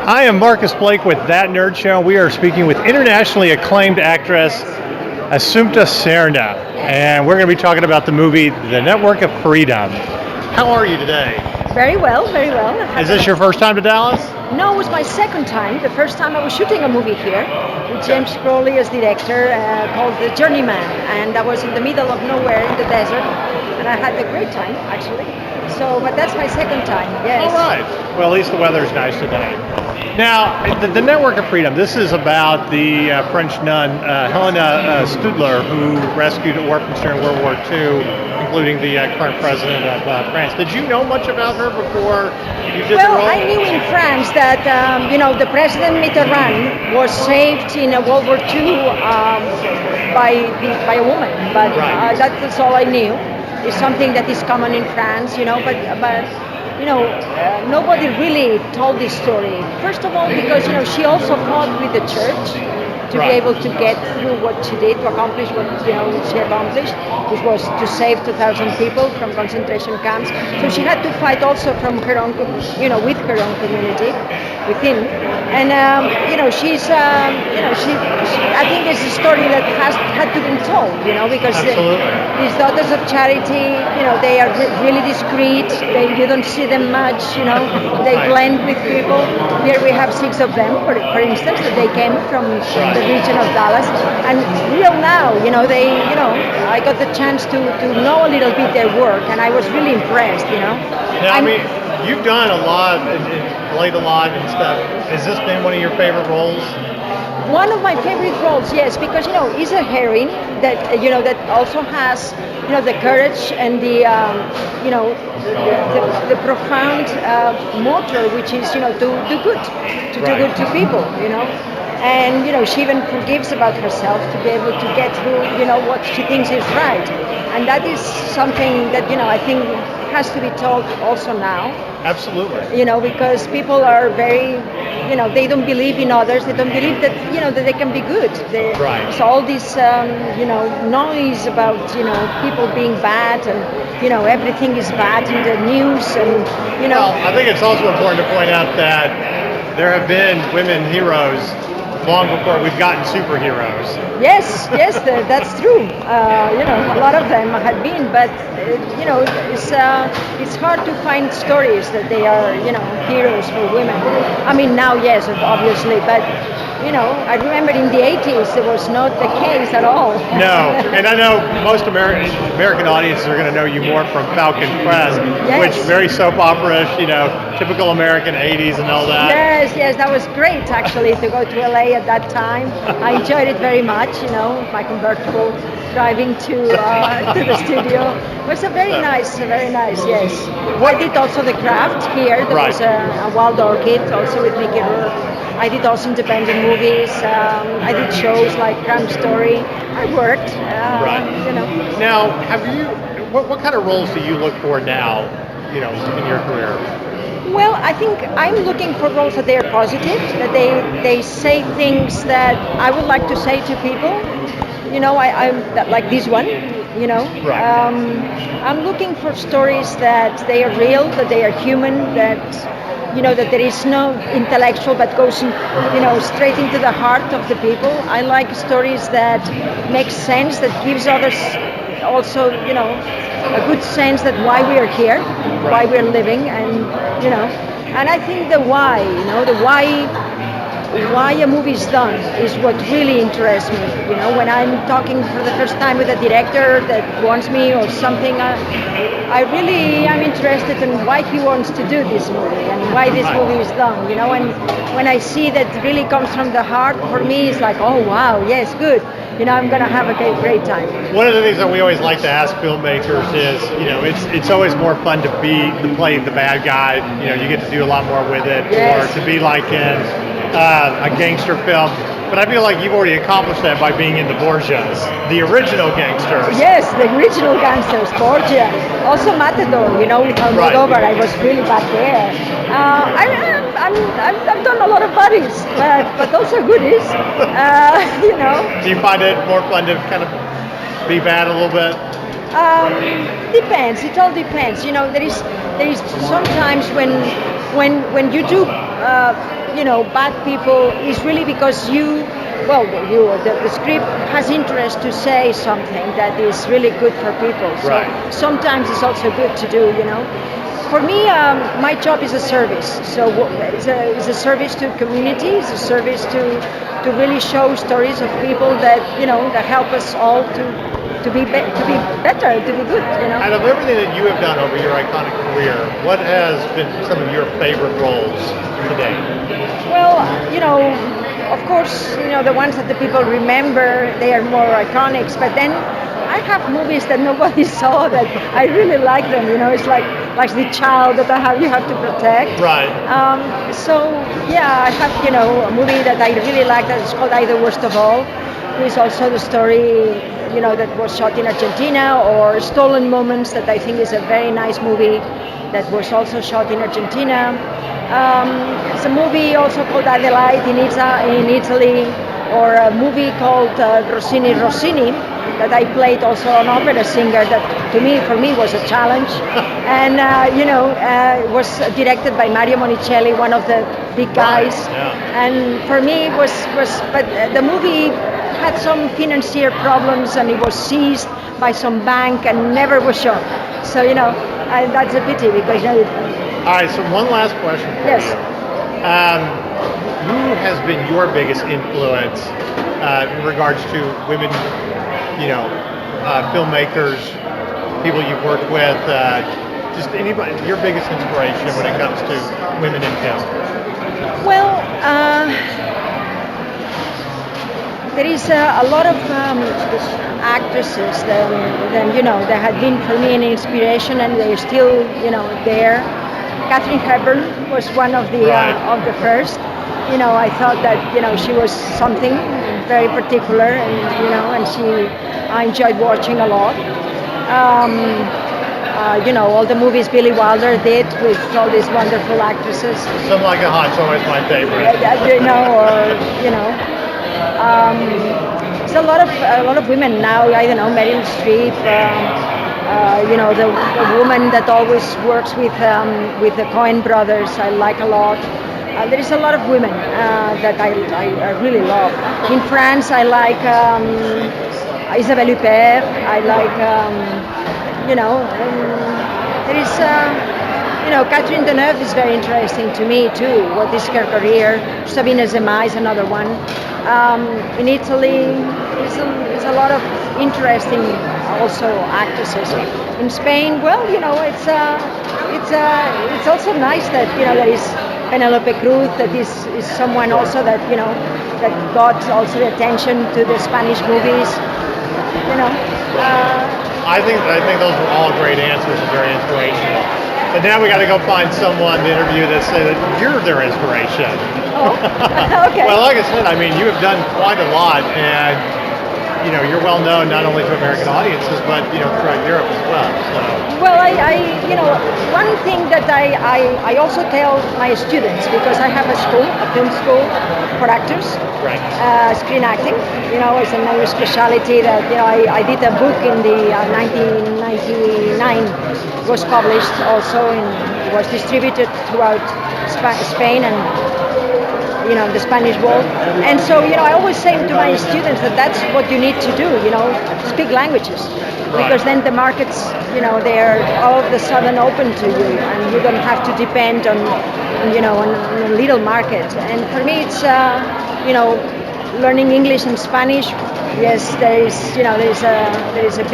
I am Marcus Blake with That Nerd Show. We are speaking with internationally acclaimed actress Assumpta Serna, and we're going to be talking about the movie The Network of Freedom. How are you today? Very well, very well. Is this your first time to Dallas? No, it was my second time. The first time I was shooting a movie here with James Crowley as director called The Journeyman, and I was in the middle of nowhere in the desert, and I had a great time actually. So, but that's my second time. Yes. All right. Well, at least the weather's nice today. Now, the Network of Freedom, this is about the French nun, Helena Studler, who rescued orphans during World War II, including the current president of France. Did you know much about her before you did the role? Well, I knew in France that, the President Mitterrand was saved in World War II by a woman, but Right. That's all I knew. It's something that is common in France, but nobody really told this story. First of all, because she also fought with the church to be Right. able to get through what she did, to accomplish what she accomplished, which was to save 2,000 people from concentration camps. So she had to fight also from her own, with her own community within. And she's, I think it's a story that had to be told, because Absolutely. these daughters of charity, they are really discreet. You don't see them much, they blend with people. Here we have 6 of them, for instance, that they came from the region of Dallas, and real now, I got the chance to know a little bit their work, and I was really impressed, Now, I mean, you've done a lot and played a lot and stuff. Has this been one of your favorite roles? One of my favorite roles, yes, because it's a heroine that that also has the courage and the profound motor, which is to do good, to do good to people, and she even forgives about herself to be able to get through what she thinks is right, and that is something that I think has to be told also now. Absolutely. Because people are very, they don't believe in others. They don't believe that, that they can be good. Right. So all this, noise about, people being bad and, everything is bad in the news and, Well, I think it's also important to point out that there have been women heroes long before we've gotten superheroes. Yes, that's true. A lot of them had been, but it's hard to find stories that they are, heroes for women. I mean, now, yes, obviously, but I remember in the 80s it was not the case at all. No, and I know most American audiences are going to know you more from Falcon Crest, Yes. which very soap opera-ish, typical American 80s and all that. Yes, that was great actually to go to LA at that time. I enjoyed it very much, my convertible driving to the studio. It was very nice, yes. I did also The Craft here. There Right. was a Wild Orchid also with Mickey Rourke. I did also independent movies. I did shows like Crime Story. I worked, Right. Now, what kind of roles do you look for now, in your career? Well, I think I'm looking for roles that they are positive, that they say things that I would like to say to people. I'm like this one. Right. I'm looking for stories that they are real, that they are human, that that there is no intellectual but goes straight into the heart of the people. I like stories that make sense, that gives others also a good sense that why we are here, why we're living, and and I think the why, the why a movie is done is what really interests me. When I'm talking for the first time with a director that wants me or something, I really am interested in why he wants to do this movie and why this movie is done. And when I see that it really comes from the heart, for me it's like, oh wow, yes, good. I'm gonna have a great time. One of the things that we always like to ask filmmakers is, it's always more fun to play the bad guy. You get to do a lot more with it, Yes. or to be like in a gangster film. But I feel like you've already accomplished that by being in the Borgias, the original gangsters. Yes, the original gangsters, Borgia. Also Matador, with Almodovar, I was really back there. I've done a lot of buddies, but also goodies, Do you find it more fun to kind of be bad a little bit? Depends. It all depends. There is sometimes when you do bad people is really because the script has interest to say something that is really good for people. So Right. sometimes it's also good to do. For me, my job is a service. So it's a service to community. It's a service to really show stories of people that help us all to be better, to be good. Out of everything that you have done over your iconic career, what has been some of your favorite roles today? Well, of course, the ones that the people remember, they are more iconic. But then I have movies that nobody saw that I really like them. It's like the child that you have to protect. Right. So yeah, I have a movie that I really like that is called I the Worst of All. It's also the story that was shot in Argentina, or Stolen Moments, that I think is a very nice movie that was also shot in Argentina. It's a movie also called Adelaide in Italy, or a movie called Rossini that I played also an opera singer that for me was a challenge. And it was directed by Mario Monicelli, one of the big guys. Right, yeah. And for me it was but the movie had some financier problems, and it was seized by some bank and never was shown. So and that's a pity because All right, so one last question for Yes. you. Who has been your biggest influence in regards to women, filmmakers, people you've worked with, just anybody, your biggest inspiration when it comes to women in film? Well, there is a lot of actresses that had been for me an inspiration, and they're still there. Katharine Hepburn was one of the Right. of the first. I thought that she was something very particular, and I enjoyed watching a lot. All the movies Billy Wilder did with all these wonderful actresses. Some Like It Hot's always my favorite. There's a lot of women now. I don't know, Meryl Streep. The woman that always works with the Coen brothers. I like a lot. There is a lot of women that I really love. In France, I like Isabelle Huppert. I like there is. Catherine Deneuve is very interesting to me too. What is her career? Sabine Zema is another one. In Italy, it's a lot of interesting also actresses. In Spain, well, it's also nice that there is Penelope Cruz, that is someone also that that got also the attention to the Spanish movies. I think those were all great answers and very inspirational. But now we got to go find someone to interview that say that you're their inspiration. Oh, okay. Well, like I said, you have done quite a lot, and you're well known not only to American audiences, but throughout Europe as well. So. Well, one thing that I also tell my students, because I have a film school for actors, Right. Screen acting. It's a new specialty that I did a book in the 1999. It was published also, and it was distributed throughout Spain and the Spanish world. And so I always say to my students that that's what you need to do. Speak languages, because then the markets they are all of a sudden open to you, and you don't have to depend on a little market. And for me, it's learning English and Spanish. Yes, there is a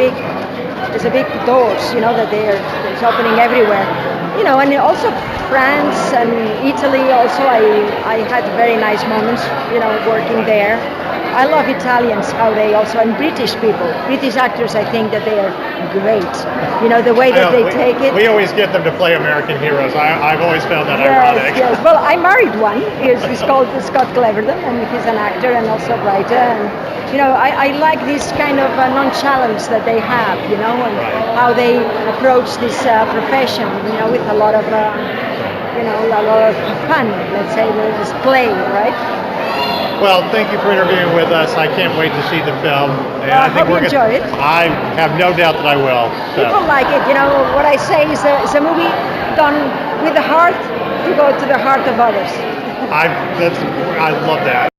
big doors that it's opening everywhere. And also France and Italy also I had very nice moments working there. I love Italians, how they also, and British people, British actors, I think that they are great. The way that they take it. We always get them to play American heroes. I've always found that ironic. Yes. Well, I married one. He's called Scott Cleverton, and he's an actor and also a writer. And I like this kind of nonchalance that they have, and how they approach this profession, with a lot of, a lot of fun. Let's say this play, right? Well, thank you for interviewing with us. I can't wait to see the film. And I hope you enjoy it. I have no doubt that I will. So. People like it. What I say is a movie done with the heart to go to the heart of others. I love that.